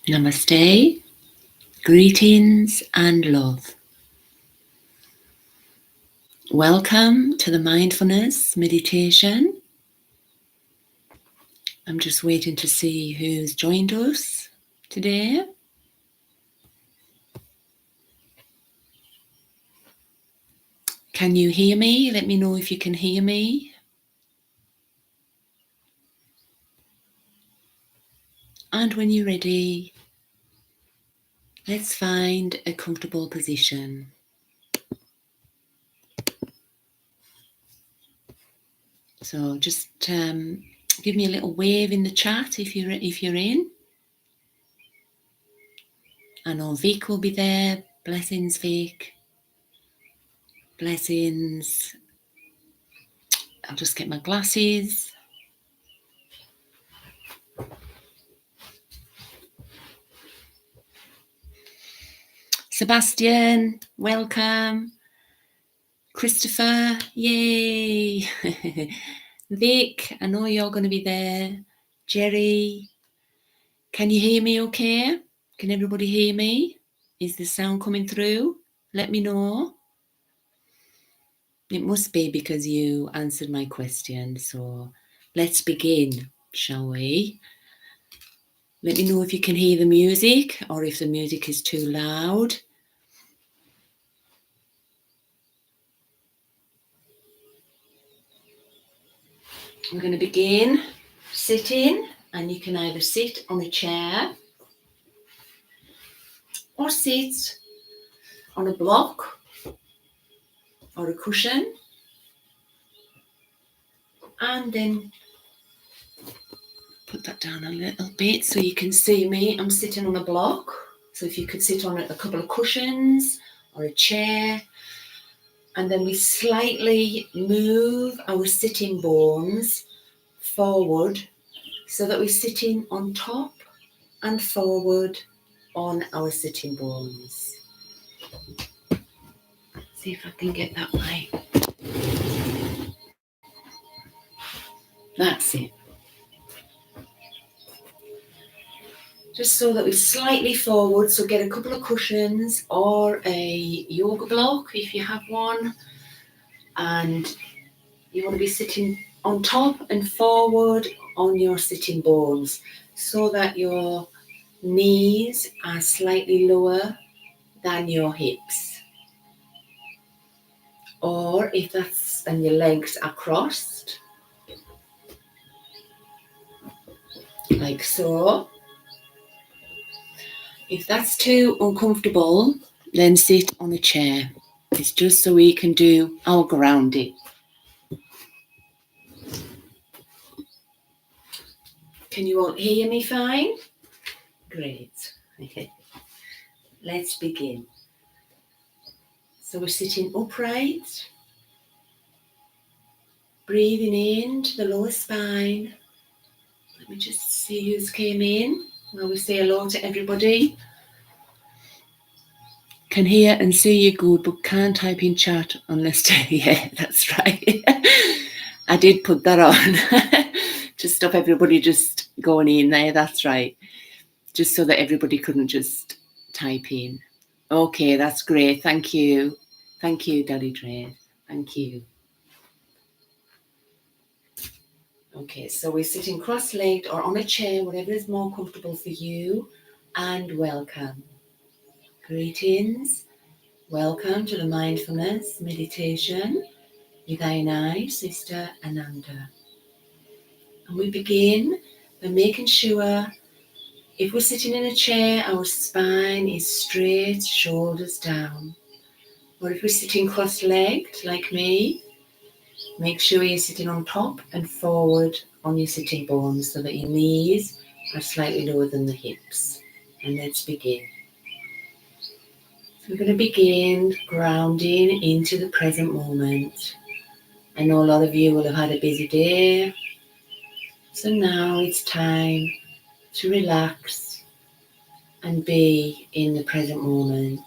Namaste, greetings and love. Welcome to the mindfulness meditation. I'm just waiting to see who's joined us today. Can you hear me? Let me know if you can hear me. And when you're ready, let's find a comfortable position. So just give me a little wave in the chat if you're in. I know Vic will be there. Blessings, Vic. Blessings. I'll just get my glasses. Sebastian, welcome. Christopher, yay. Vic, I know you're going to be there. Jerry, can you hear me okay? Can everybody hear me? Is the sound coming through? Let me know. It must be because you answered my question. So let's begin, shall we? Let me know if you can hear the music or if the music is too loud. I'm going to begin sitting, and you can either sit on a chair or sit on a block or a cushion, and then put that down a little bit so you can see me. I'm sitting on a block, so if you could sit on a couple of cushions or a chair, and then we slightly move our sitting bones forward so that we're sitting on top and forward on our sitting bones. See if I can get that right. That's it. Just so that we're slightly forward, so get a couple of cushions or a yoga block if you have one, and you want to be sitting on top and forward on your sitting bones so that your knees are slightly lower than your hips. Or if that's, and your legs are crossed, like so. If that's too uncomfortable, then sit on a chair. It's just so we can do our grounding. Can you all hear me fine? Great. Let's begin. So we're sitting upright, breathing into the lower spine. Let me just see who's came in. Well, we say hello to everybody. Can hear and see you good, but can't type in chat unless yeah, that's right. I did put that on to stop everybody just going in there. That's right. Just so that everybody couldn't just type in. Okay, that's great. Thank you. Thank you, Daddy Dre. Thank you. Okay, so we're sitting cross-legged or on a chair, whatever is more comfortable for you, and welcome. Greetings. Welcome to the mindfulness meditation with I and I, Sister Ananda. And we begin by making sure if we're sitting in a chair, our spine is straight, shoulders down. Or if we're sitting cross-legged like me, make sure you're sitting on top and forward on your sitting bones so that your knees are slightly lower than the hips. And let's begin. So we're going to begin grounding into the present moment. I know a lot of you will have had a busy day. So now it's time to relax and be in the present moment.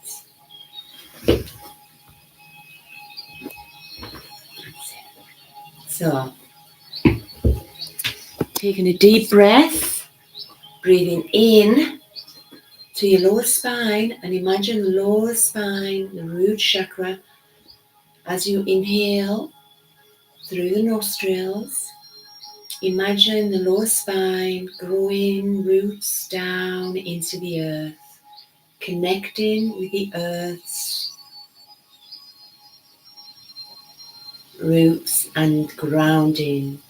So, taking a deep breath, breathing in to your lower spine, and imagine the lower spine, the root chakra, as you inhale through the nostrils. Imagine the lower spine growing roots down into the earth, connecting with the earth's roots and grounding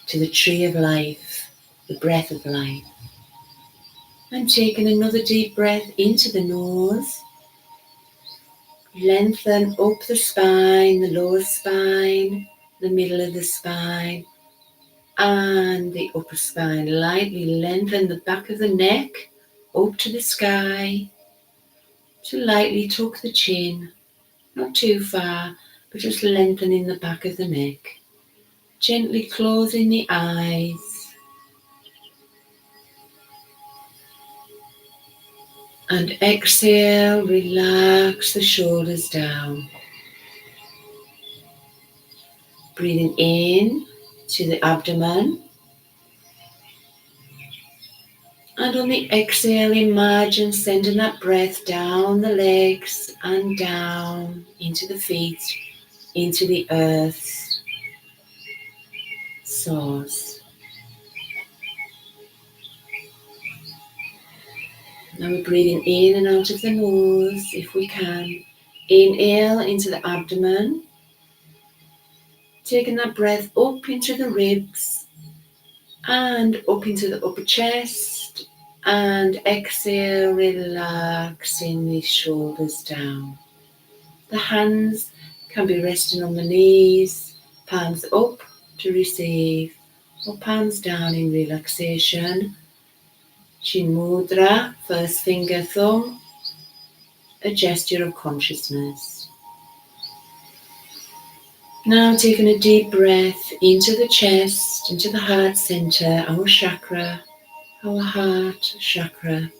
to the tree of life, the breath of life. And taking another deep breath into the nose. Lengthen up the spine, the lower spine, the middle of the spine, and the upper spine. Lightly lengthen the back of the neck up to the sky. To lightly tuck the chin, not too far, but just lengthening the back of the neck. Gently closing the eyes. And exhale, relax the shoulders down. Breathing in to the abdomen. And on the exhale, imagine sending that breath down the legs and down into the feet, into the earth's source. Now we're breathing in and out of the nose if we can. Inhale into the abdomen. Taking that breath up into the ribs and up into the upper chest. And exhale, relaxing the shoulders down. The hands can be resting on the knees, palms up to receive, or palms down in relaxation. Chin mudra, first finger, thumb, a gesture of consciousness. Now taking a deep breath into the chest, into the heart center, our chakra, our heart chakra.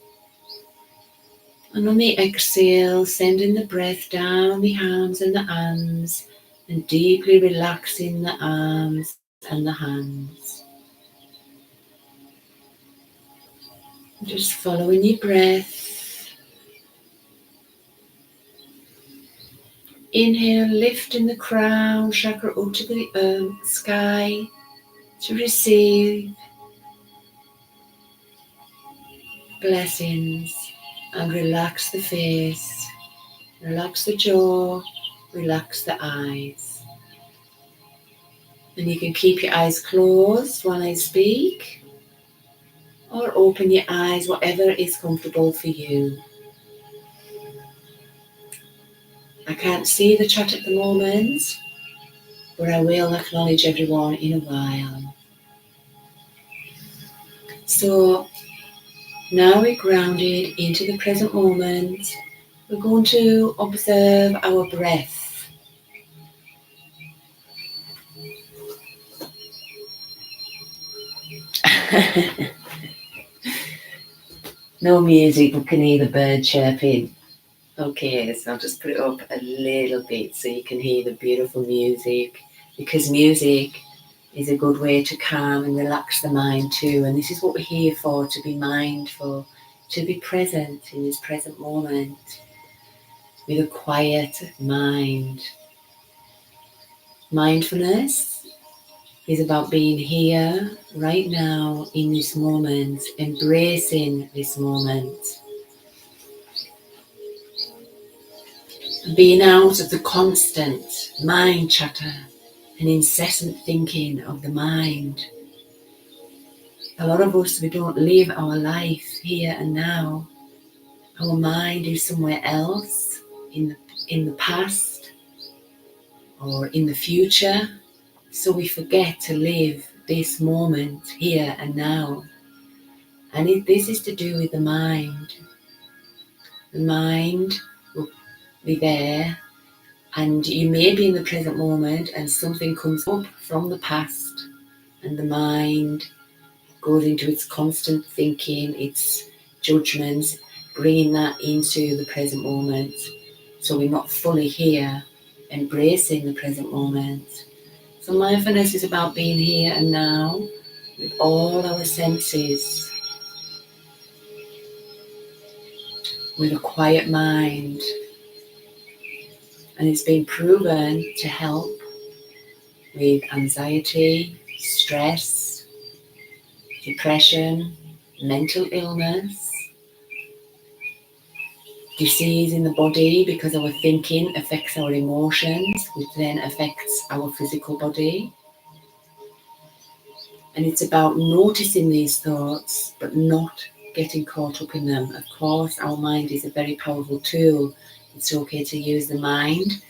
And on the exhale, sending the breath down the arms and the hands, and deeply relaxing the arms and the hands. Just following your breath. Inhale, lifting the crown chakra up to the sky to receive blessings, and relax the face, relax the jaw, relax the eyes. And you can keep your eyes closed while I speak, or open your eyes, whatever is comfortable for you. I can't see the chat at the moment, but I will acknowledge everyone in a while. So now we're grounded into the present moment. We're going to observe our breath. No music, we can hear the bird chirping. Okay, so I'll just put it up a little bit so you can hear the beautiful music, because music is a good way to calm and relax the mind too. And this is what we're here for, to be mindful, to be present in this present moment with a quiet mind. Mindfulness is about being here right now in this moment, embracing this moment. Being out of the constant mind chatter and incessant thinking of the mind. A lot of us, we don't live our life here and now. Our mind is somewhere else, in the past or in the future. So we forget to live this moment here and now. And this is to do with the mind. The mind will be there, and you may be in the present moment and something comes up from the past, and the mind goes into its constant thinking, its judgments, bringing that into the present moment. So we're not fully here, embracing the present moment. So mindfulness is about being here and now with all our senses. with a quiet mind. And it's been proven to help with anxiety, stress, depression, mental illness, disease in the body, because our thinking affects our emotions, which then affects our physical body. And it's about noticing these thoughts, but not getting caught up in them. Of course, our mind is a very powerful tool. It's okay to use the mind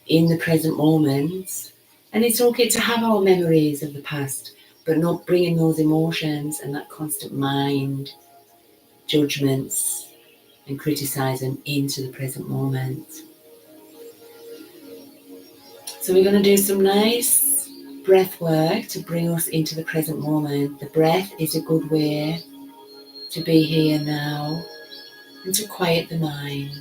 in the present moment. And it's okay to have our memories of the past, but not bringing those emotions and that constant mind judgments and criticizing into the present moment. So we're going to do some nice breath work to bring us into the present moment. The breath is a good way to be here now and to quiet the mind.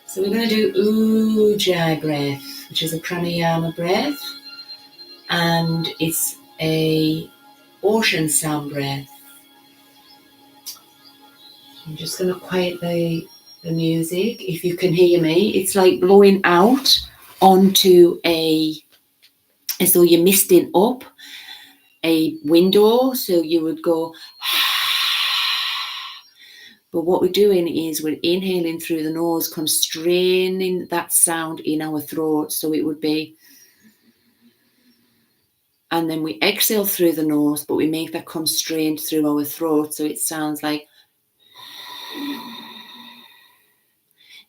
So we're going to do Ujjayi breath, which is a Pranayama breath, and it's a ocean sound breath. I'm just going to quiet the music. If you can hear me, it's like blowing out onto as though you're misting up a window, so you would go. But what we're doing is we're inhaling through the nose, constraining that sound in our throat, so it would be, and then we exhale through the nose, but we make that constrained through our throat, so it sounds like.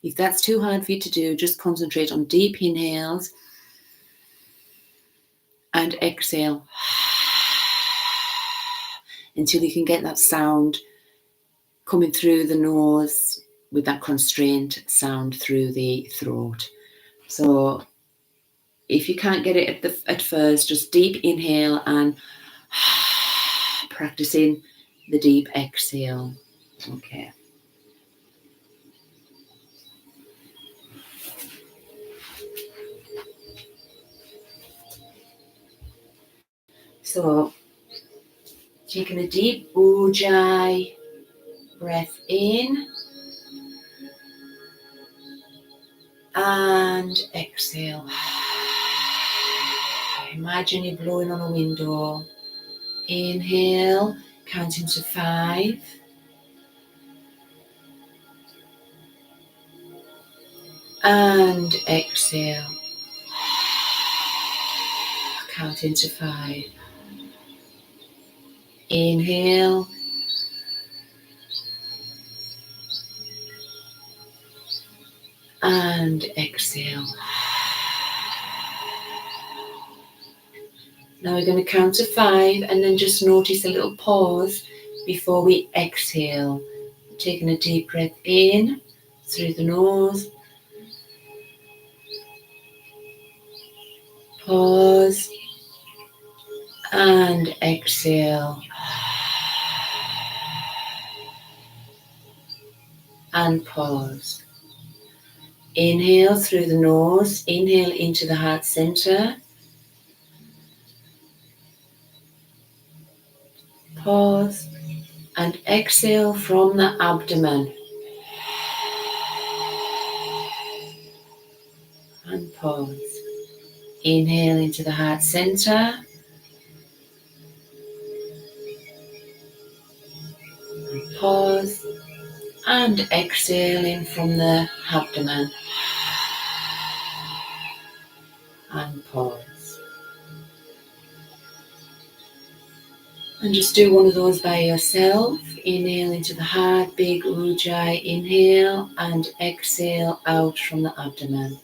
If that's too hard for you to do, just concentrate on deep inhales and exhale until you can get that sound coming through the nose with that constrained sound through the throat. So if you can't get it at first, just deep inhale and practicing the deep exhale. Okay. So taking a deep Ujjayi breath in and exhale. Imagine you're blowing on a window. Inhale, counting to 5. And exhale, counting to 5. Inhale. And exhale. Now we're going to count to 5 and then just notice a little pause before we exhale. Taking a deep breath in through the nose. Pause. And exhale. And pause. Inhale through the nose. Inhale into the heart center. Pause. And exhale from the abdomen. And pause. Inhale into the heart center. And pause. And exhaling from the abdomen. And pause. And just do one of those by yourself. Inhale into the heart, big Ujjayi inhale, and exhale out from the abdomen.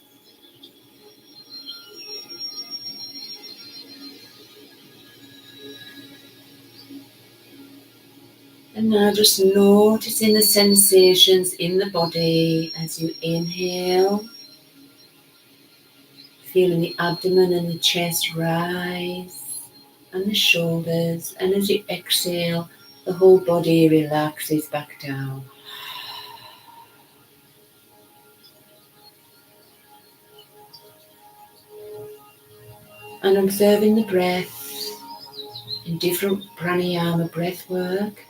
And now just noticing the sensations in the body as you inhale. Feeling the abdomen and the chest rise, and the shoulders. And as you exhale, the whole body relaxes back down. And observing the breath in different pranayama breath work.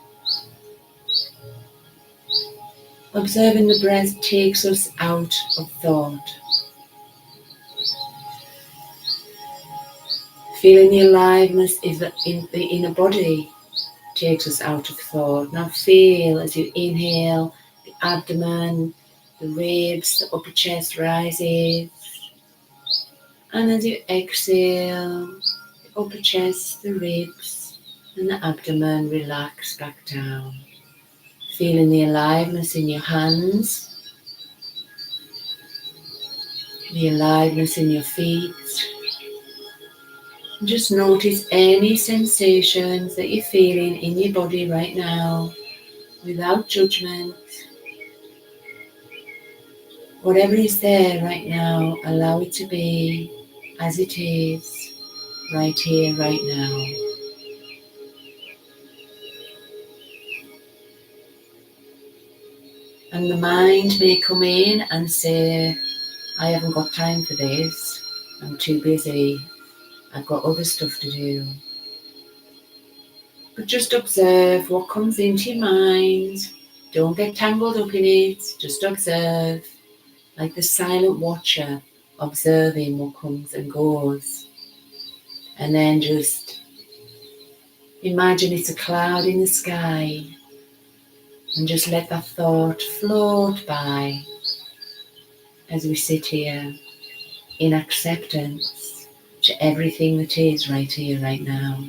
Observing the breath takes us out of thought. Feeling the aliveness in the inner body takes us out of thought. Now feel as you inhale, the abdomen, the ribs, the upper chest rises. And as you exhale, the upper chest, the ribs, and the abdomen relax back down. Feeling the aliveness in your hands, the aliveness in your feet. Just notice any sensations that you're feeling in your body right now, without judgment. Whatever is there right now, allow it to be as it is, right here, right now. And the mind may come in and say, I haven't got time for this, I'm too busy, I've got other stuff to do. But just observe what comes into your mind. Don't get tangled up in it, just observe, like the silent watcher, observing what comes and goes. And then just imagine it's a cloud in the sky, and just let that thought float by as we sit here in acceptance to everything that is right here, right now.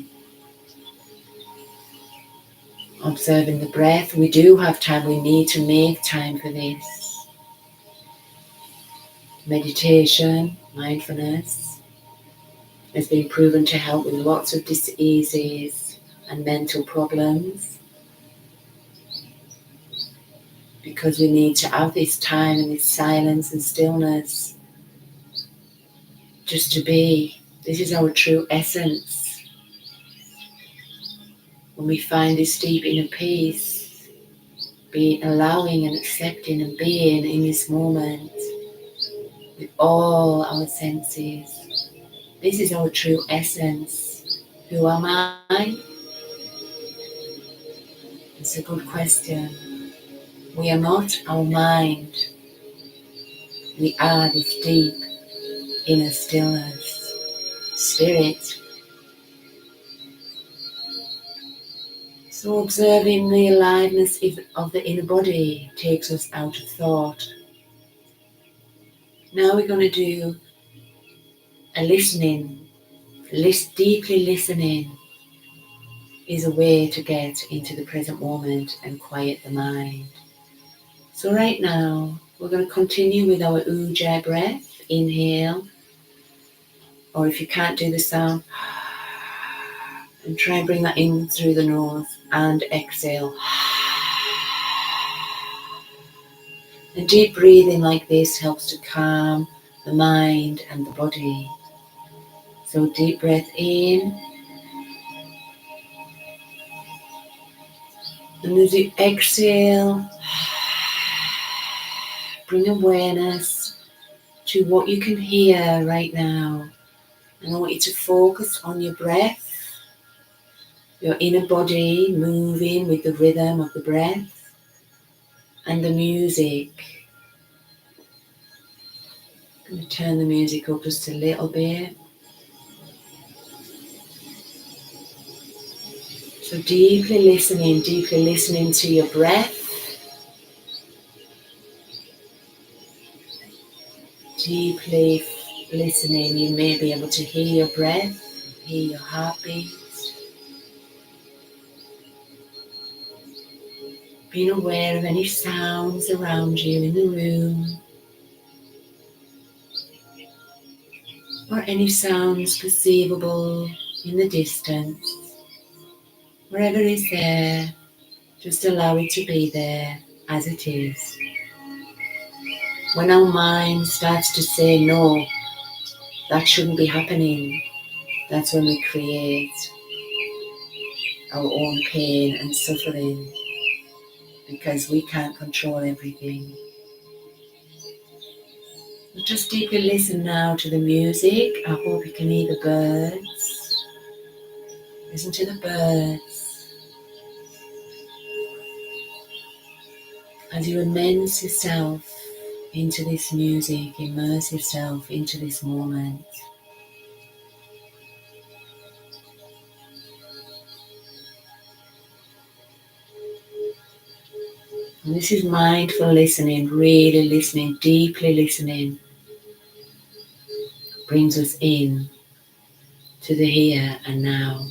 Observing the breath. We do have time, we need to make time for this. Meditation, mindfulness, has been proven to help with lots of diseases and mental problems, because we need to have this time and this silence and stillness just to be. This is our true essence. When we find this deep inner peace, being allowing and accepting and being in this moment with all our senses. This is our true essence. Who am I? It's a good question. We are not our mind. We are this deep inner stillness, spirit. So observing the aliveness of the inner body takes us out of thought. Now we're going to do a listening. Deeply listening is a way to get into the present moment and quiet the mind. So right now, we're going to continue with our ujjayi breath. Inhale, or if you can't do the sound, and try and bring that in through the nose, and exhale. And deep breathing like this helps to calm the mind and the body. So deep breath in, and as you exhale, bring awareness to what you can hear right now. And I want you to focus on your breath, your inner body moving with the rhythm of the breath and the music. I'm going to turn the music up just a little bit. So deeply listening to your breath. Deeply listening, you may be able to hear your breath, hear your heartbeat. Being aware of any sounds around you in the room, or any sounds perceivable in the distance. Wherever it is there, just allow it to be there as it is. When our mind starts to say, no, that shouldn't be happening, that's when we create our own pain and suffering, because we can't control everything. But just deeply listen now to the music. I hope you can hear the birds. Listen to the birds. As you immerse yourself into this music, immerse yourself into this moment. And this is mindful listening, really listening, deeply listening. Brings us in to the here and now.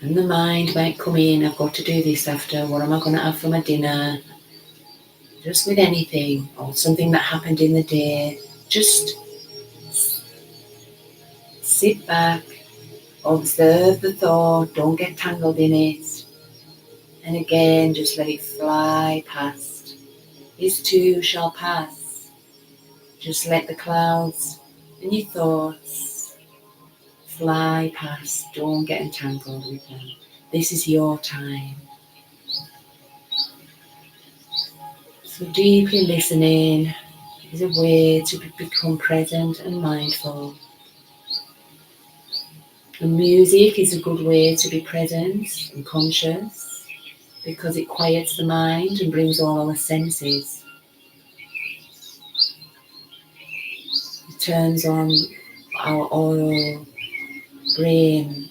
And the mind might come in, I've got to do this after, what am I going to have for my dinner? Just with anything, or something that happened in the day. Just sit back, observe the thought, don't get tangled in it. And again, just let it fly past. This too shall pass. Just let the clouds and your thoughts fly past. Don't get entangled with them. This is your time. So deeply listening is a way to become present and mindful. And music is a good way to be present and conscious because it quiets the mind and brings all our senses. It turns on our oral brain,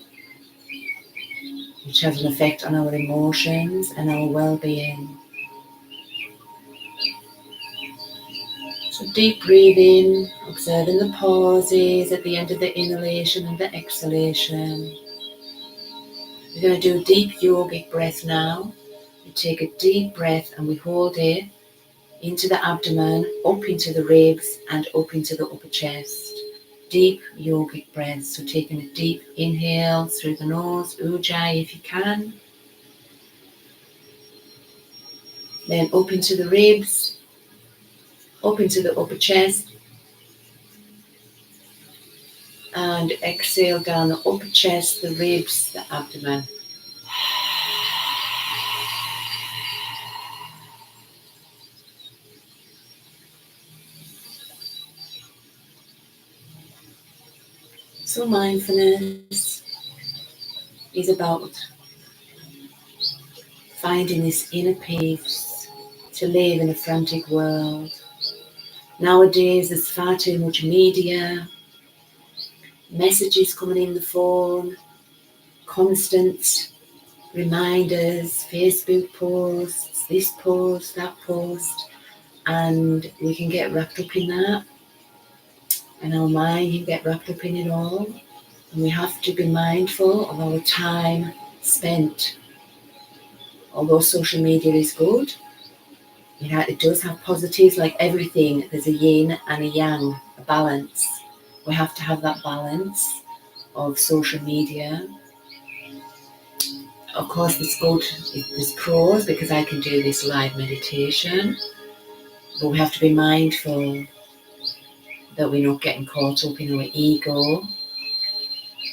which has an effect on our emotions and our well-being. So deep breathing, observing the pauses at the end of the inhalation and the exhalation. We're going to do a deep yogic breath now. We take a deep breath and we hold it into the abdomen, up into the ribs and up into the upper chest. Deep yogic breath. So taking a deep inhale through the nose, ujjayi if you can. Then up into the ribs, up into the upper chest. And exhale down the upper chest, the ribs, the abdomen. So mindfulness is about finding this inner peace to live in a frantic world. Nowadays there's far too much media, messages coming in the phone, constant reminders, Facebook posts, this post, that post, and we can get wrapped up in that, and our mind can get wrapped up in it all. And we have to be mindful of our time spent. Although social media is good, it does have positives. Like everything, there's a yin and a yang, a balance. We have to have that balance of social media. Of course, it's good, there's pros because I can do this live meditation, but we have to be mindful that we're not getting caught up in our ego,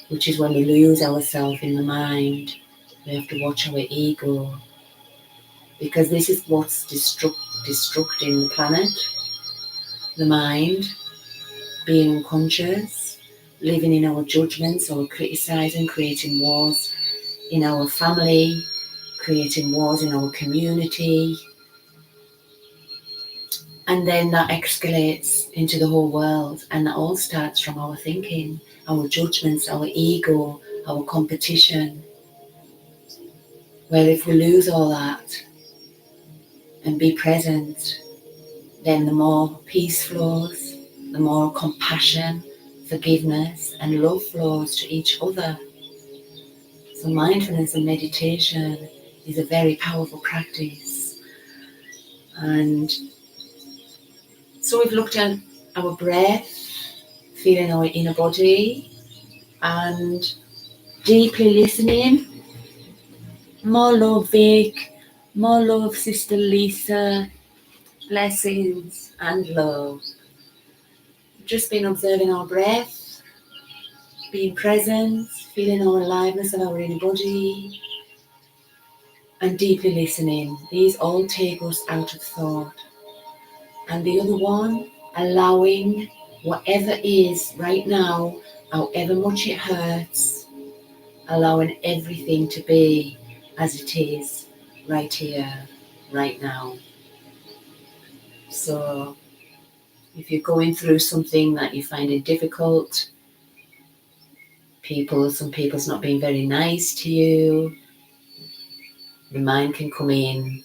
which is when we lose ourselves in the mind. We have to watch our ego, because this is what's destructing the planet, the mind, being unconscious, living in our judgments or criticizing, creating wars in our family, creating wars in our community, and then that escalates into the whole world, and that all starts from our thinking, our judgments, our ego, our competition. Well, if we lose all that and be present, then the more peace flows, the more compassion, forgiveness and love flows to each other. So mindfulness and meditation is a very powerful practice. And so we've looked at our breath, feeling our inner body, and deeply listening. More love, Vic. More love, Sister Lisa. Blessings and love. Just been observing our breath, being present, feeling our aliveness of our inner body, and deeply listening. These all take us out of thought. And the other one, allowing whatever is right now, however much it hurts, allowing everything to be as it is, right here, right now. So if you're going through something that you find it difficult, some people's not being very nice to you, the mind can come in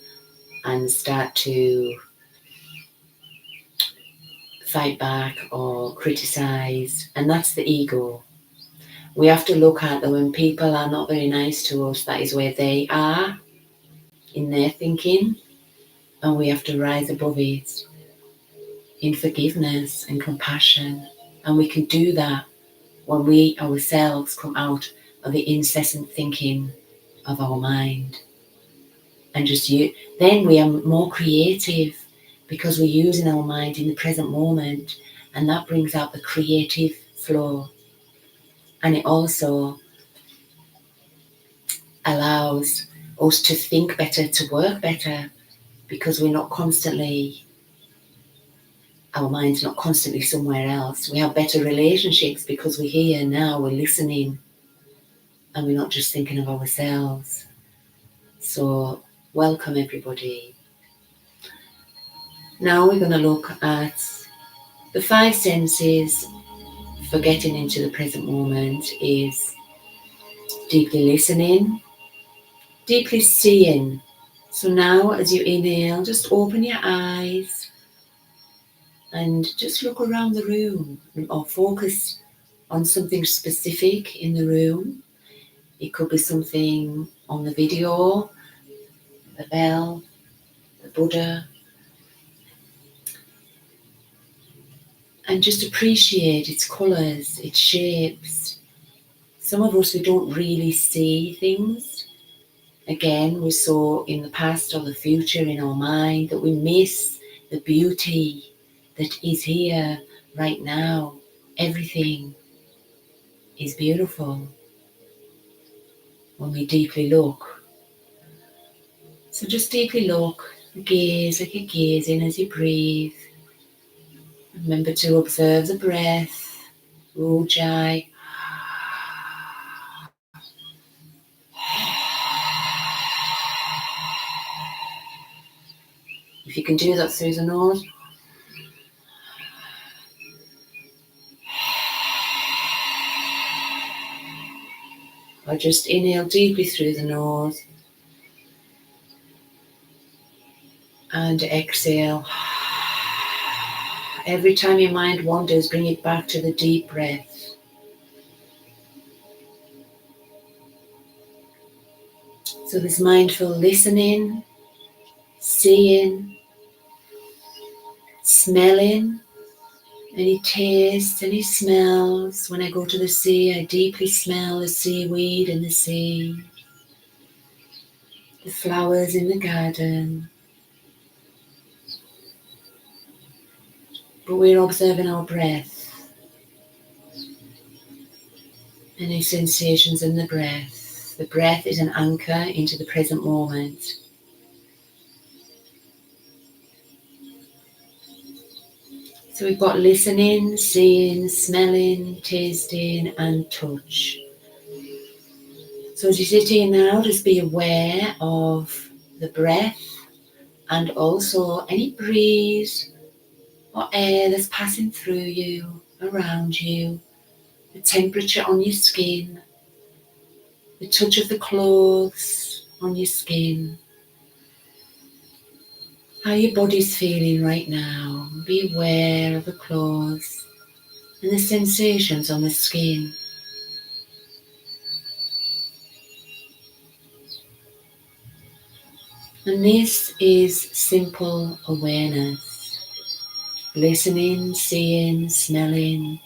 and start to fight back or criticize, and that's the ego. We have to look at that when people are not very nice to us, that is where they are in their thinking, and we have to rise above it in forgiveness and compassion. And we can do that when we ourselves come out of the incessant thinking of our mind. And then we are more creative because we're using our mind in the present moment, and that brings out the creative flow. And it also allows us to think better, to work better, because our mind's not constantly somewhere else. We have better relationships because we're here now, we're listening, and we're not just thinking of ourselves. So welcome everybody. Now we're going to look at the 5 senses for getting into the present moment. Is deeply listening, deeply seeing. So now as you inhale, just open your eyes and just look around the room or focus on something specific in the room. It could be something on the video, the bell, the Buddha, and just appreciate its colours, its shapes. Some of us, we don't really see things. Again, we're so in the past or the future in our mind that we miss the beauty that is here right now. Everything is beautiful when we deeply look. So just deeply look, gaze like you're gazing as you breathe. Remember to observe the breath, Ujjayi. If you can do that through the nose, or just inhale deeply through the nose and exhale. Every time your mind wanders, bring it back to the deep breath. So this mindful listening, seeing, smelling, any tastes, any smells. When I go to the sea, I deeply smell the seaweed in the sea, the flowers in the garden. But we're observing our breath, any sensations in the breath. The breath is an anchor into the present moment. So we've got listening, seeing, smelling, tasting, and touch. So as you sit here now, just be aware of the breath and also any breeze or air that's passing through you, around you, the temperature on your skin, the touch of the clothes on your skin, how your body's feeling right now. Be aware of the clothes and the sensations on the skin. And this is simple awareness. Listening, seeing, smelling,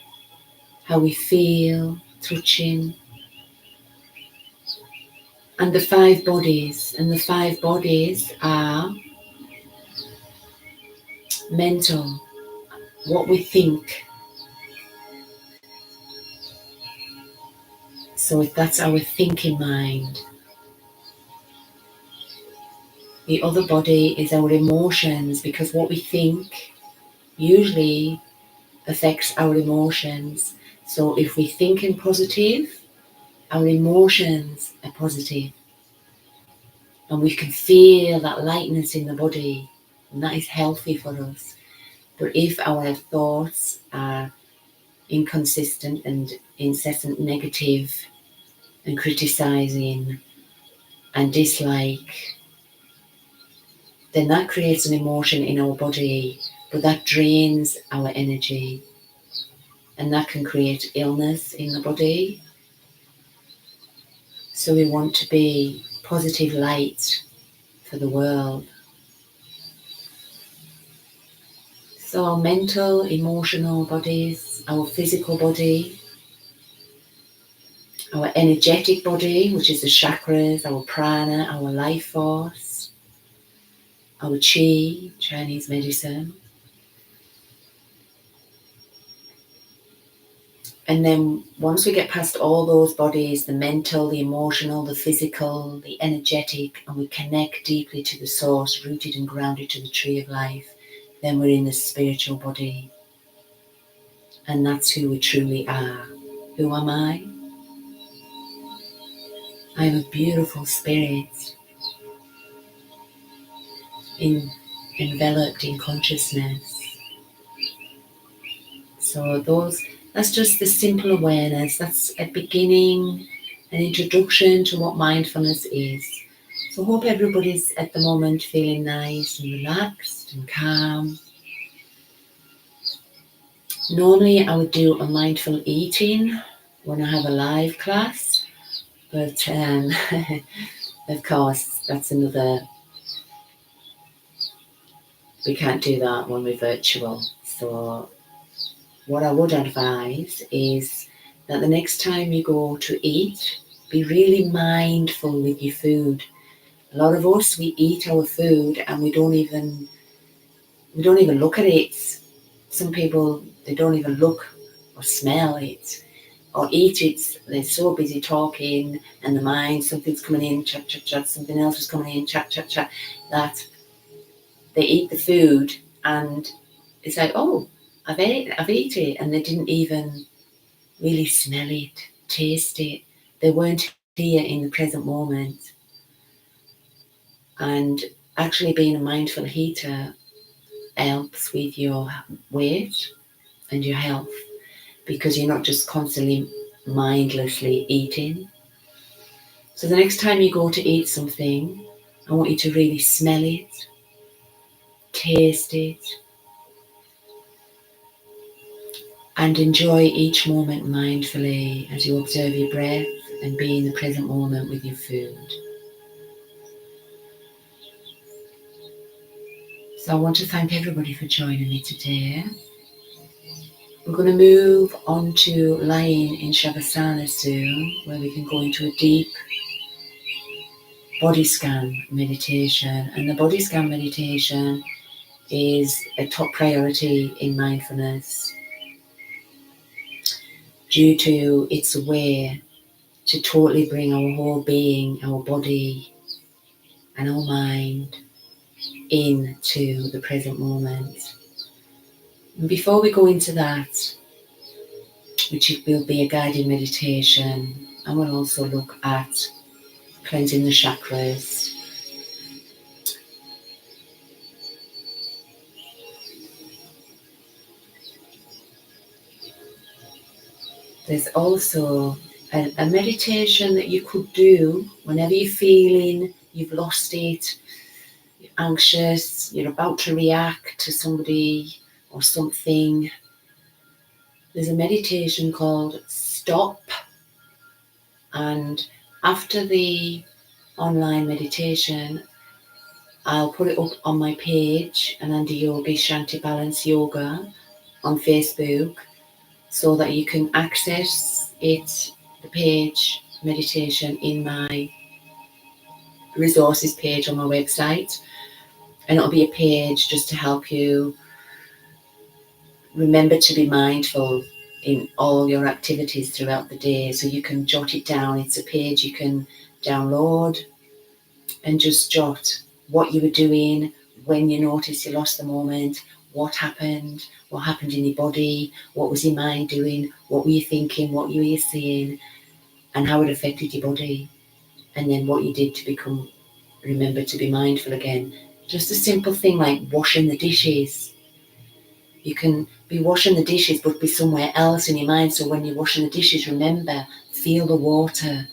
how we feel, touching. And the 5 bodies. And the 5 bodies are mental, what we think. So if that's our thinking mind. The other body is our emotions, because what we think usually affects our emotions. So if we think in positive, our emotions are positive. And we can feel that lightness in the body, and that is healthy for us. But if our thoughts are inconsistent and incessant negative and criticizing and dislike, then that creates an emotion in our body, but that drains our energy, and that can create illness in the body. So we want to be positive light for the world. So our mental, emotional bodies, our physical body, our energetic body, which is the chakras, our prana, our life force, our chi, Chinese medicine. And then once we get past all those bodies, the mental, the emotional, the physical, the energetic, and we connect deeply to the source, rooted and grounded to the tree of life, then we're in the spiritual body. And that's who we truly are. Who am I? I am a beautiful spirit enveloped in consciousness. So that's just the simple awareness. That's a beginning, an introduction to what mindfulness is. So I hope everybody's at the moment feeling nice and relaxed and calm. Normally I would do a mindful eating when I have a live class, but of course that's we can't do that when we're virtual. So what I would advise is that the next time you go to eat, be really mindful with your food. A lot of us, we eat our food and we don't even look at it. Some people, they don't even look or smell it or eat it. They're so busy talking, and the mind, something's coming in, chat, chat, chat, something else is coming in, chat, chat, chat, that they eat the food and it's like, oh, I've eaten it, and they didn't even really smell it, taste it. They weren't here in the present moment. And actually being a mindful eater helps with your weight and your health, because you're not just constantly mindlessly eating. So the next time you go to eat something, I want you to really smell it, taste it, and enjoy each moment mindfully as you observe your breath and be in the present moment with your food. So I want to thank everybody for joining me today. We're going to move on to lying in Shavasana soon, where we can go into a deep body scan meditation. And the body scan meditation is a top priority in mindfulness due to its way to totally bring our whole being, our body and our mind into the present moment. And before we go into that, which will be a guided meditation, I will also look at cleansing the chakras. There's also a meditation that you could do whenever you're feeling you've lost it, you're anxious, you're about to react to somebody or something. There's a meditation called Stop, and after the online meditation, I'll put it up on my page, Ananda Yogi Shanti Balance Yoga on Facebook, so that you can access it, the page meditation, in my resources page on my website. And it'll be a page just to help you remember to be mindful in all your activities throughout the day. So you can jot it down. It's a page you can download and just jot what you were doing, when you noticed you lost the moment, what happened in your body, what was your mind doing, what were you thinking, what were you seeing, and how it affected your body, and then what you did to become remember to be mindful again. Just a simple thing like washing the dishes. You can be washing the dishes but be somewhere else in your mind. So when you're washing the dishes, remember, feel the water,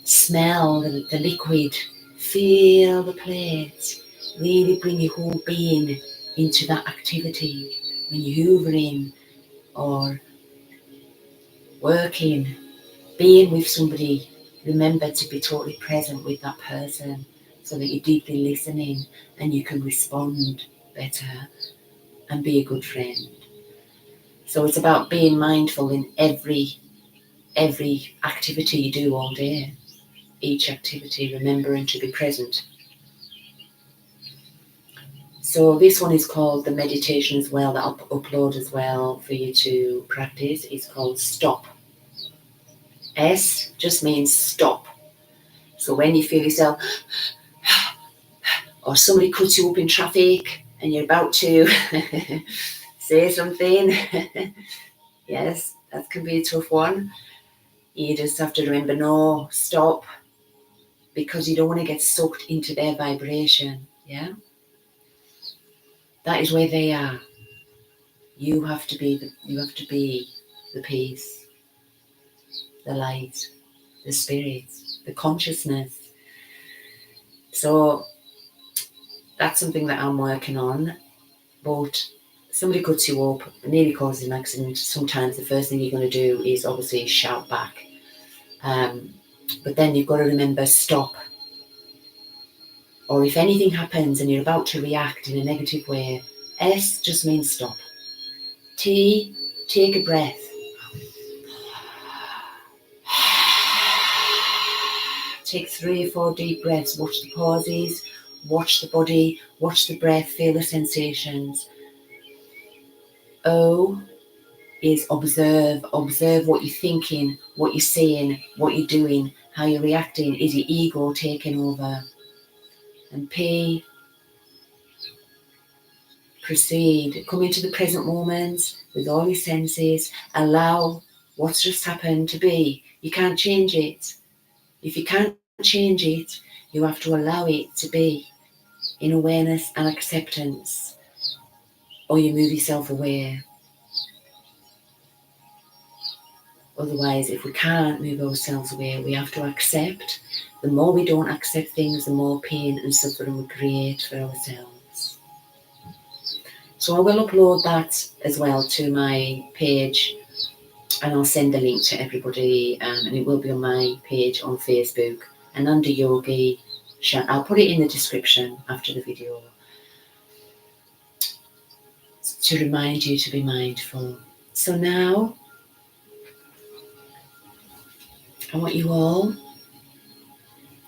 smell the liquid, feel the plate. Really bring your whole being into that activity. When you're hoovering or working, being with somebody, remember to be totally present with that person so that you're deeply listening and you can respond better and be a good friend. So it's about being mindful in every activity you do all day. Each activity, remembering to be present. So this one is called the meditation as well, that I'll upload as well for you to practice. It's called Stop. S just means stop. So when you feel yourself, or somebody cuts you up in traffic and you're about to say something, yes, that can be a tough one. You just have to remember, no, stop, because you don't want to get sucked into their vibration. Yeah, that is where they are. You have to be the peace, the light, the spirit, the consciousness. So that's something that I'm working on. But somebody cuts you up, nearly causes an accident. Sometimes the first thing you're going to do is obviously shout back. But then you've got to remember, stop. Or if anything happens and you're about to react in a negative way, S just means stop. T, take a breath. Take 3 or 4 deep breaths. Watch the pauses, watch the body, watch the breath, feel the sensations. O is observe. Observe what you're thinking, what you're saying, what you're doing, how you're reacting. Is your ego taking over? And P, proceed. Come into the present moment with all your senses. Allow what's just happened to be. You can't change it. If you can't change it, you have to allow it to be in awareness and acceptance, or you move yourself away. Otherwise, if we can't move ourselves away, we have to accept. The more we don't accept things, the more pain and suffering we create for ourselves. So I will upload that as well to my page, and I'll send a link to everybody, and it will be on my page on Facebook, Ananda Yogi. I'll put it in the description after the video to remind you to be mindful. So now, I want you all,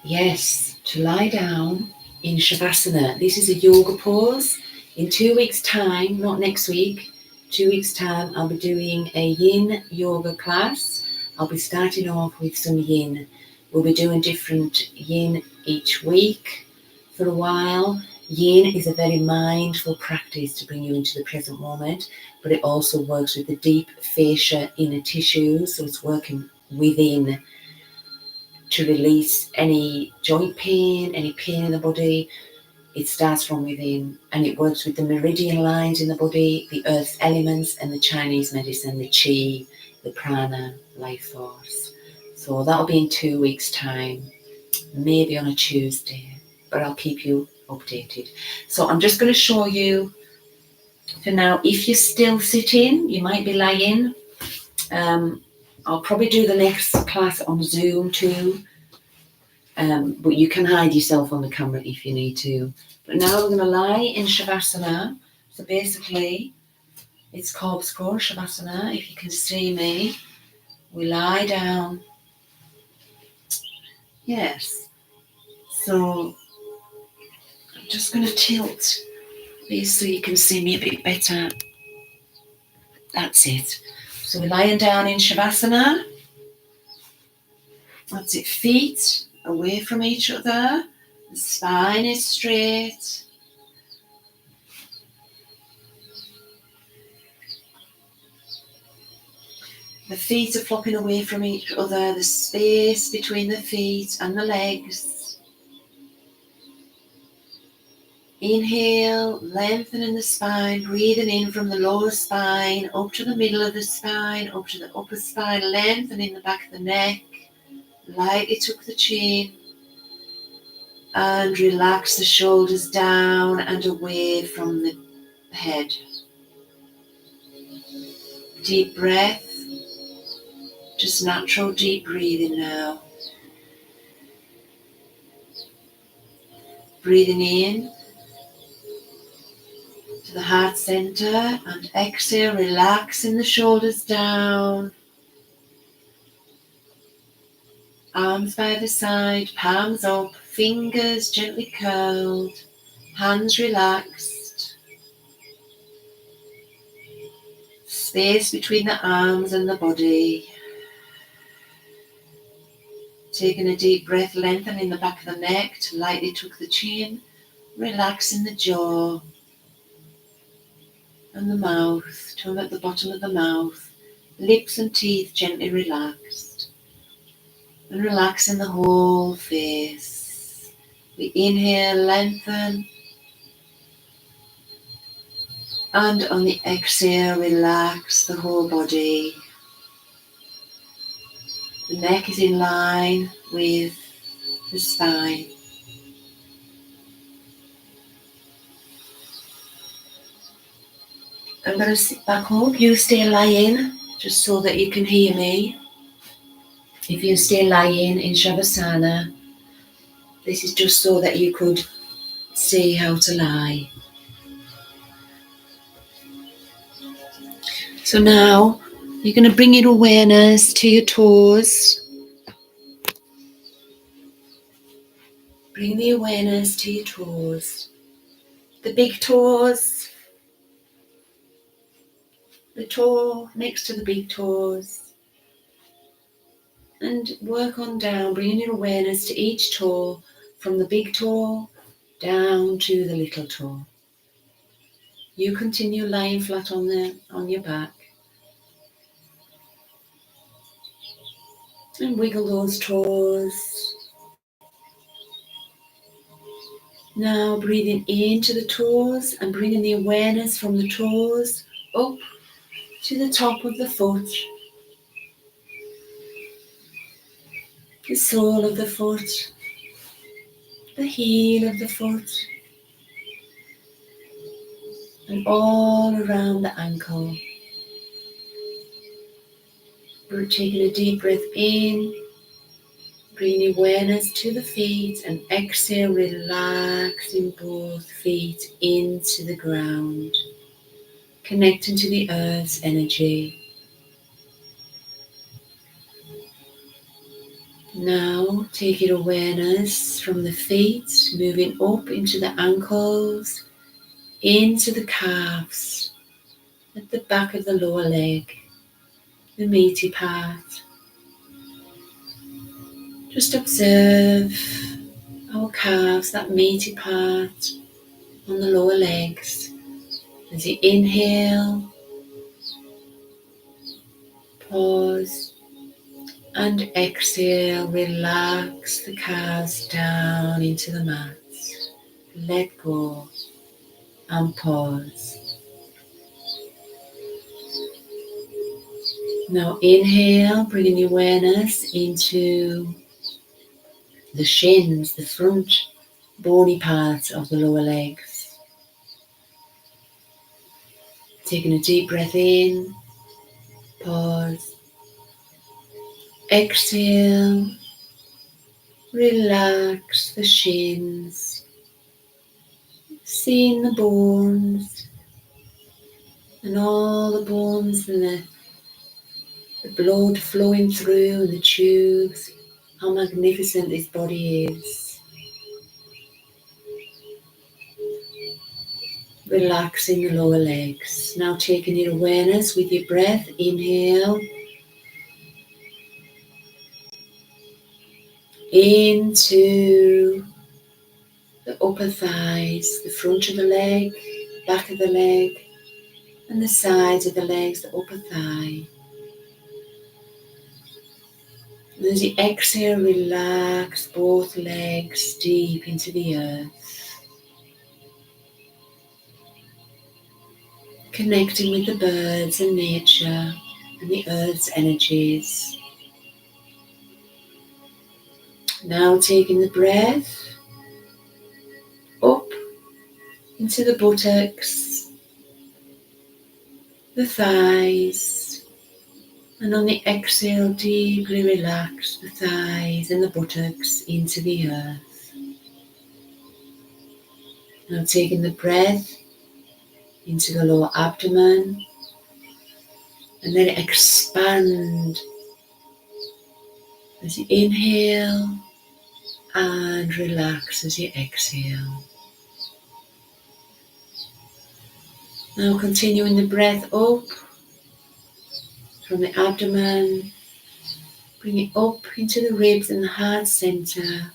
yes, to lie down in Shavasana. This is a yoga pose. In 2 weeks' time, not next week, 2 weeks' time, I'll be doing a yin yoga class. I'll be starting off with some yin. We'll be doing different yin each week for a while. Yin is a very mindful practice to bring you into the present moment, but it also works with the deep fascia inner tissues, so it's working within to release any joint pain, any pain in the body. It starts from within, and it works with the meridian lines in the body, the earth's elements, and the Chinese medicine, the Qi, the Prana, life force. So that'll be in 2 weeks' time, maybe on a Tuesday, but I'll keep you updated. So I'm just going to show you for now. If you're still sitting, you might be lying. I'll probably do the next class on Zoom too. But you can hide yourself on the camera if you need to. But now we're going to lie in Shavasana. So basically, it's corpse crawl Shavasana. If you can see me, we lie down. Yes. So I'm just going to tilt this so you can see me a bit better. That's it. So we're lying down in Shavasana. That's it. Feet away from each other. The spine is straight. The feet are flopping away from each other, the space between the feet and the legs. Inhale, lengthening the spine, breathing in from the lower spine, up to the middle of the spine, up to the upper spine, lengthening the back of the neck. Lightly tuck the chin and relax the shoulders down and away from the head. Deep breath, just natural deep breathing now. Breathing in to the heart center and exhale, relaxing the shoulders down. Arms by the side, palms up, fingers gently curled, hands relaxed. Space between the arms and the body. Taking a deep breath, lengthening the back of the neck to lightly tuck the chin, relaxing the jaw and the mouth, tongue at the bottom of the mouth, lips and teeth gently relaxed, and relaxing the whole face. We inhale, lengthen, and on the exhale, relax the whole body. The neck is in line with the spine. I'm going to sit back up. You stay lying, just so that you can hear me. If you stay lying in Shavasana, this is just so that you could see how to lie. So now you're going to bring your awareness to your toes. Bring the awareness to your toes. The big toes, the toe next to the big toes. And work on down, bringing your awareness to each toe, from the big toe down to the little toe. You continue lying flat on your back. And wiggle those toes. Now breathing into the toes and bringing the awareness from the toes up to the top of the foot. The sole of the foot. The heel of the foot. And all around the ankle. We're taking a deep breath in. Bring awareness to the feet and exhale, relaxing both feet into the ground, connecting to the earth's energy. Now take your awareness from the feet, moving up into the ankles, into the calves, at the back of the lower leg, the meaty part. Just observe our calves, that meaty part on the lower legs. As you inhale, pause, and exhale, relax the calves down into the mat. Let go and pause. Now inhale, bringing your awareness into the shins, the front bony part of the lower legs. Taking a deep breath in, pause, exhale, relax the shins, seeing the bones and all the bones and the blood flowing through the tubes, how magnificent this body is. Relaxing the lower legs. Now taking your awareness with your breath, inhale, into the upper thighs, the front of the leg, back of the leg, and the sides of the legs, the upper thigh. And as you exhale, relax both legs deep into the earth. connecting with the birds and nature and the earth's energies. Now taking the breath up into the buttocks, the thighs, and on the exhale deeply relax the thighs and the buttocks into the earth. Now taking the breath into the lower abdomen and then expand as you inhale and relax as you exhale. Now continuing the breath up from the abdomen, bring it up into the ribs and the heart center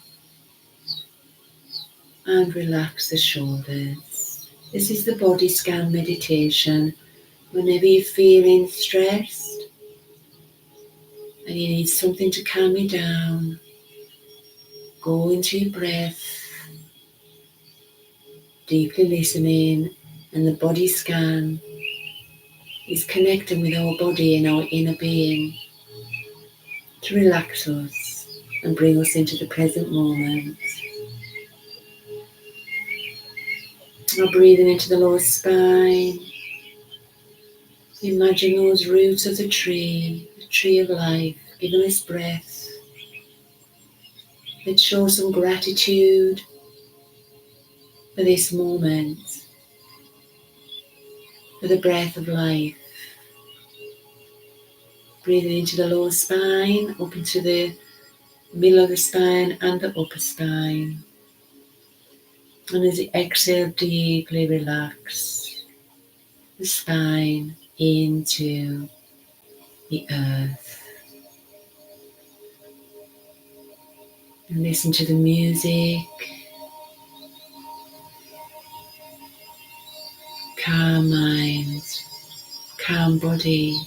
and relax the shoulders. This is the body scan meditation. Whenever you're feeling stressed and you need something to calm you down, go into your breath, deeply listening, and the body scan is connecting with our body and our inner being to relax us and bring us into the present moment. Now breathing into the lower spine, imagine those roots of the tree of life, giving us breath. Let's show some gratitude for this moment, for the breath of life. Breathing into the lower spine, up into the middle of the spine and the upper spine. And as you exhale, deeply relax the spine into the earth. And listen to the music. Calm mind, calm body.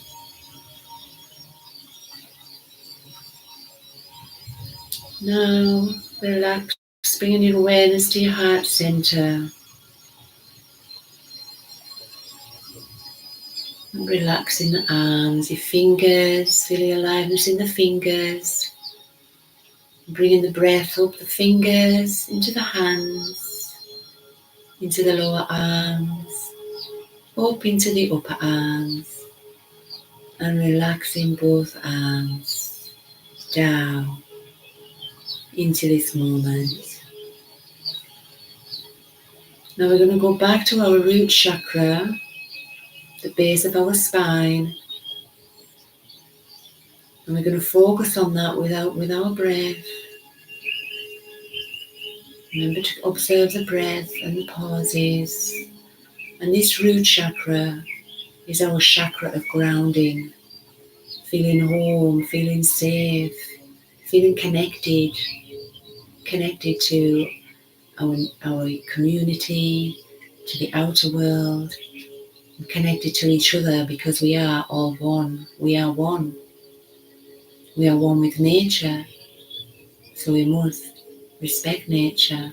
Now relax, bringing your awareness to your heart center. And relaxing the arms, your fingers, feeling aliveness in the fingers. Bringing the breath up the fingers, into the hands, into the lower arms, up into the upper arms. And relaxing both arms down into this moment. Now we're going to go back to our root chakra, the base of our spine, and we're going to focus on that with our breath. Remember to observe the breath and the pauses. And this root chakra is our chakra of grounding, feeling home, feeling safe, feeling connected to our community, to the outer world, and connected to each other because we are all one. We are one. We are one with nature, so we must respect nature.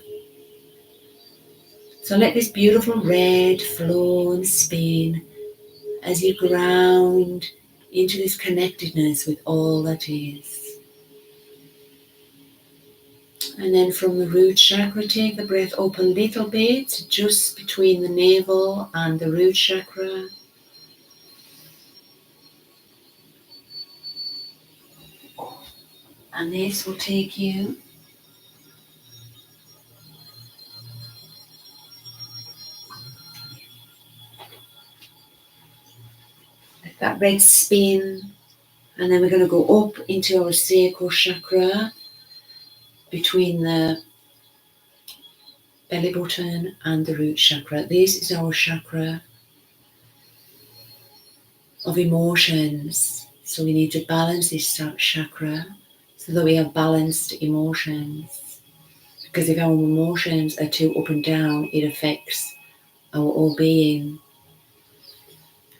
So let this beautiful red flow and spin as you ground into this connectedness with all that is. And then from the root chakra, take the breath up a little bit, just between the navel and the root chakra. And this will take you let that red spin. And then we're going to go up into our sacral chakra, between the belly button and the root chakra. This is our chakra of emotions. So we need to balance this chakra so that we have balanced emotions. Because if our emotions are too up and down, it affects our whole being.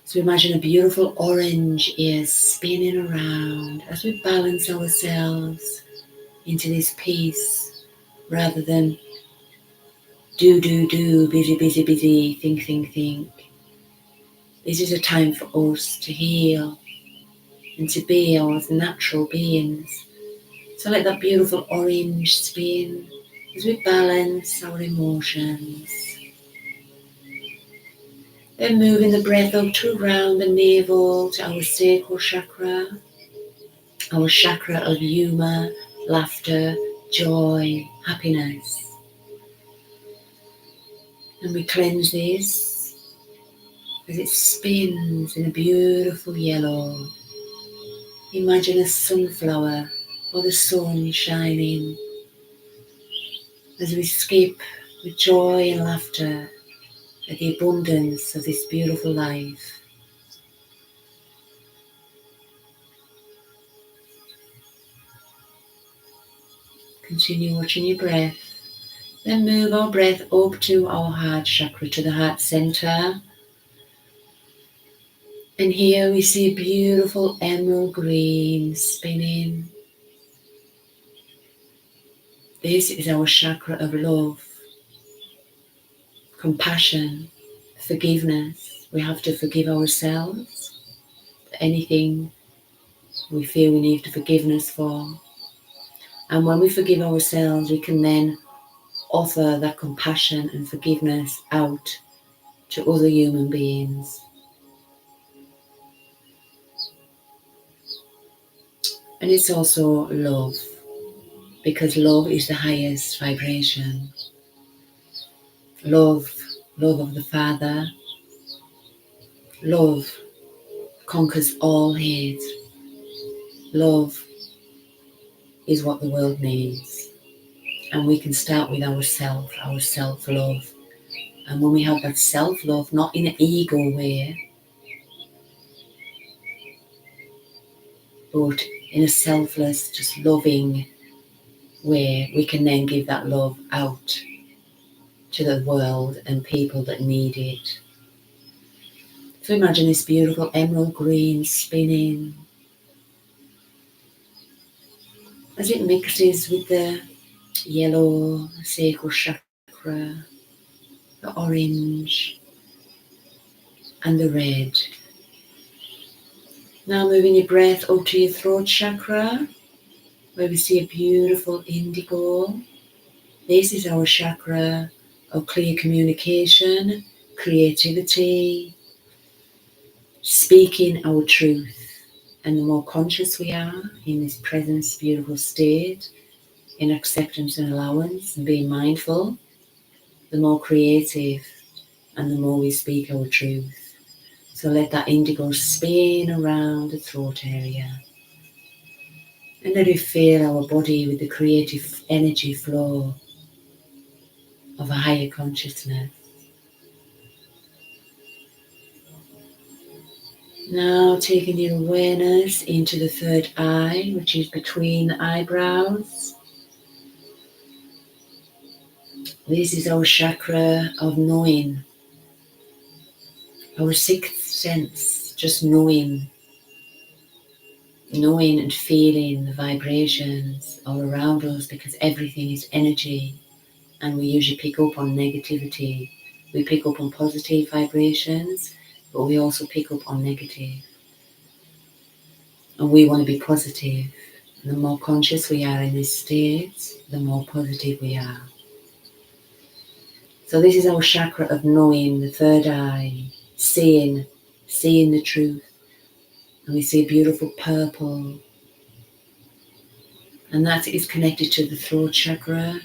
So imagine a beautiful orange is spinning around as we balance ourselves into this peace, rather than do, busy, think. This is a time for us to heal and to be our natural beings. So let that beautiful orange spin as we balance our emotions. Then moving the breath up to around the navel to our sacral chakra, our chakra of humour, laughter, joy, happiness. And we cleanse this as it spins in a beautiful yellow. Imagine a sunflower or the sun shining as we skip with joy and laughter at the abundance of this beautiful life. Continue watching your breath. Then move our breath up to our heart chakra, to the heart center. And here we see a beautiful emerald green spinning. This is our chakra of love, compassion, forgiveness. We have to forgive ourselves for anything we feel we need forgiveness for. And when we forgive ourselves, we can then offer that compassion and forgiveness out to other human beings. And it's also love, because love is the highest vibration. Love of the Father. Love conquers all hate. Love is what the world needs. And we can start with our self-love. And when we have that self-love, not in an ego way, but in a selfless, just loving way, we can then give that love out to the world and people that need it. So imagine this beautiful emerald green spinning as it mixes with the yellow sacral chakra, the orange and the red. Now moving your breath up to your throat chakra, where we see a beautiful indigo. This is our chakra of clear communication, creativity, speaking our truth. And the more conscious we are in this presence, beautiful state, in acceptance and allowance and being mindful, the more creative and the more we speak our truth. So let that indigo spin around the throat area. And let it fill our body with the creative energy flow of a higher consciousness. Now taking your awareness into the third eye, which is between the eyebrows. This is our chakra of knowing, our sixth sense, just knowing and feeling the vibrations all around us, because everything is energy and we usually pick up on negativity. We pick up on positive vibrations, but we also pick up on negative. And we want to be positive. And the more conscious we are in this state, the more positive we are. So this is our chakra of knowing, the third eye, seeing the truth. And we see a beautiful purple. And that is connected to the throat chakra.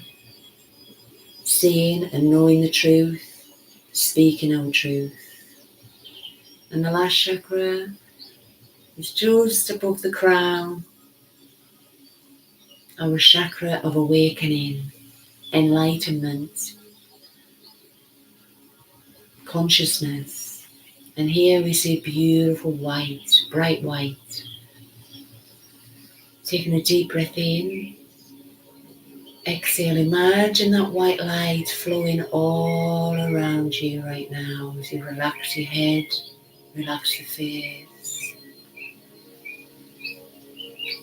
Seeing and knowing the truth, speaking our truth. And the last chakra is just above the crown, our chakra of awakening, enlightenment, consciousness. And here we see beautiful white, bright white. Taking a deep breath in, exhale, imagine that white light flowing all around you right now as you relax your head, relax your face.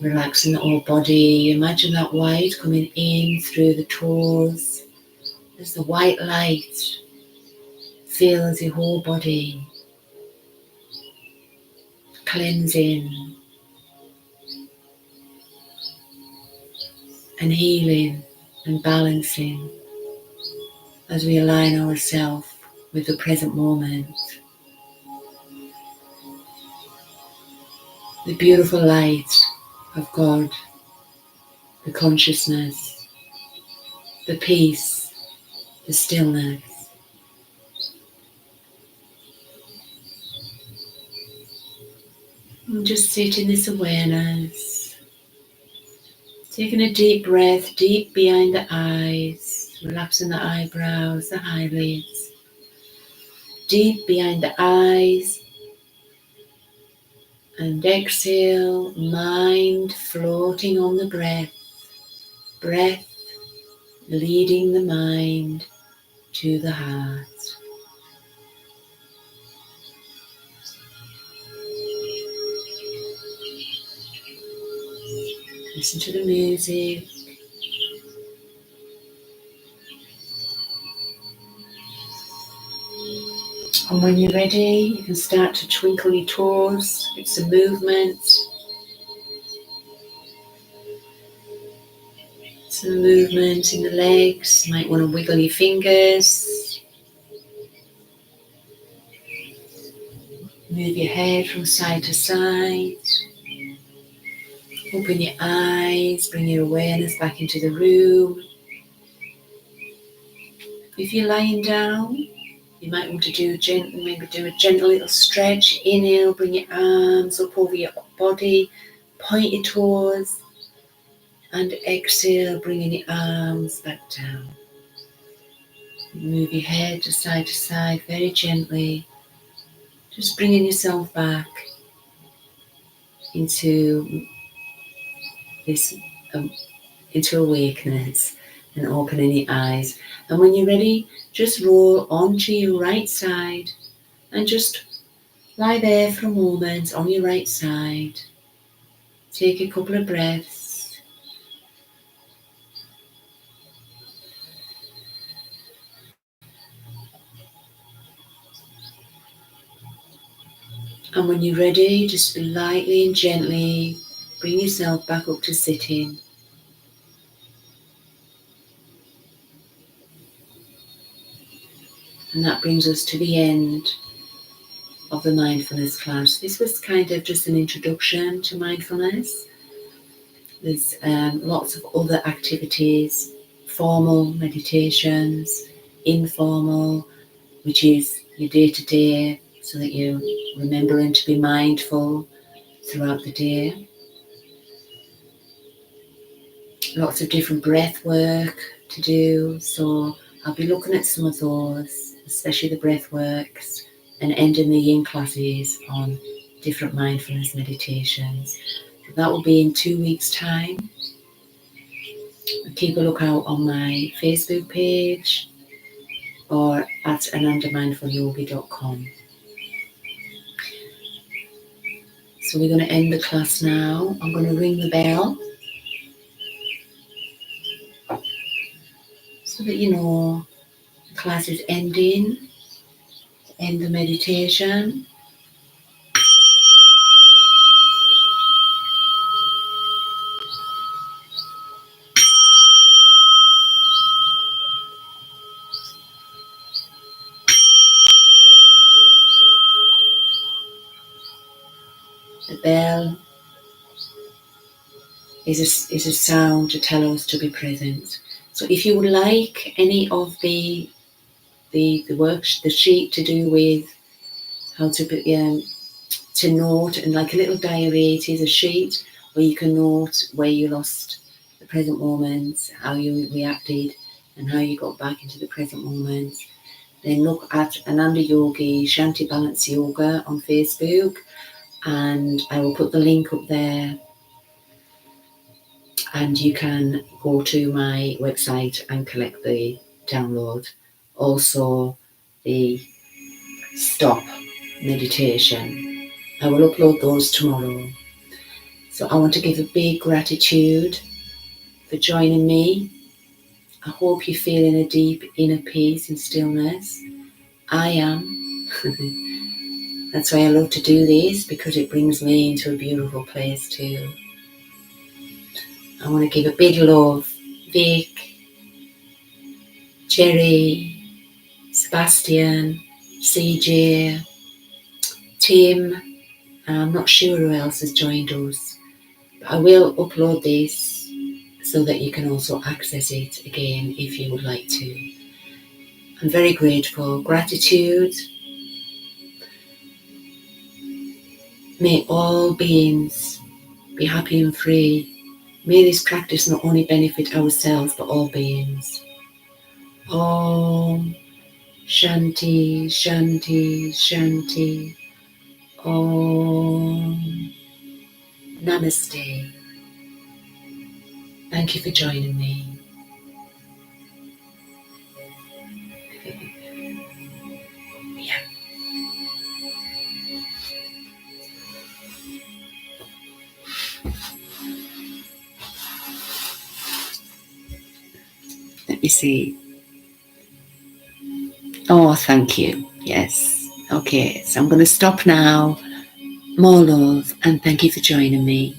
Relaxing the whole body. Imagine that white coming in through the toes as the white light fills your whole body. cleansing and healing and balancing as we align ourselves with the present moment. The beautiful light of God, the consciousness, the peace, the stillness. And just sit in this awareness, taking a deep breath, deep behind the eyes, relaxing the eyebrows, the eyelids, deep behind the eyes, and exhale, mind floating on the breath, breath leading the mind to the heart. Listen to the music. And when you're ready, you can start to twinkle your toes with some movement. Some movement in the legs. You might want to wiggle your fingers. Move your head from side to side. Open your eyes. Bring your awareness back into the room. If you're lying down, you might want to do a gentle little stretch. Inhale, bring your arms up over your body. Point your toes. And exhale, bringing your arms back down. Move your head to side very gently. Just bringing yourself back into this, into awakeness and opening your eyes. And when you're ready, just roll onto your right side and just lie there for a moment on your right side. Take a couple of breaths. And when you're ready, just lightly and gently bring yourself back up to sitting. And that brings us to the end of the mindfulness class. This was kind of just an introduction to mindfulness. There's lots of other activities, formal meditations, informal, which is your day-to-day, so that you're remembering to be mindful throughout the day. Lots of different breath work to do, so I'll be looking at some of those, especially the breath works, and ending the yin classes on different mindfulness meditations. That will be in 2 weeks' time. Keep a lookout on my Facebook page or at anandamindfulyogi.com. So we're going to end the class now. I'm going to ring the bell so that you know the class is ending. End the meditation. The bell is a sound to tell us to be present. So if you would like any of the sheet to do with how to note, and like a little diary, it is a sheet where you can note where you lost the present moment, how you reacted, and how you got back into the present moment. Then look at Ananda Yogi, Shanti Balance Yoga on Facebook, and I will put the link up there. And you can go to my website and collect the download. Also, the stop meditation. I will upload those tomorrow. So I want to give a big gratitude for joining me. I hope you're feeling a deep inner peace and stillness. I am. That's why I love to do this, because it brings me into a beautiful place too. I want to give a big love, Vic, Jerry, Sebastian, CJ, Tim, and I'm not sure who else has joined us. But I will upload this so that you can also access it again if you would like to. I'm very grateful. Gratitude. May all beings be happy and free. May this practice not only benefit ourselves but all beings. Om Shanti, Shanti, Shanti. Om Namaste. Thank you for joining me. Yeah. Let me see. Oh, thank you. Yes. Okay, so I'm going to stop now. More love, and thank you for joining me.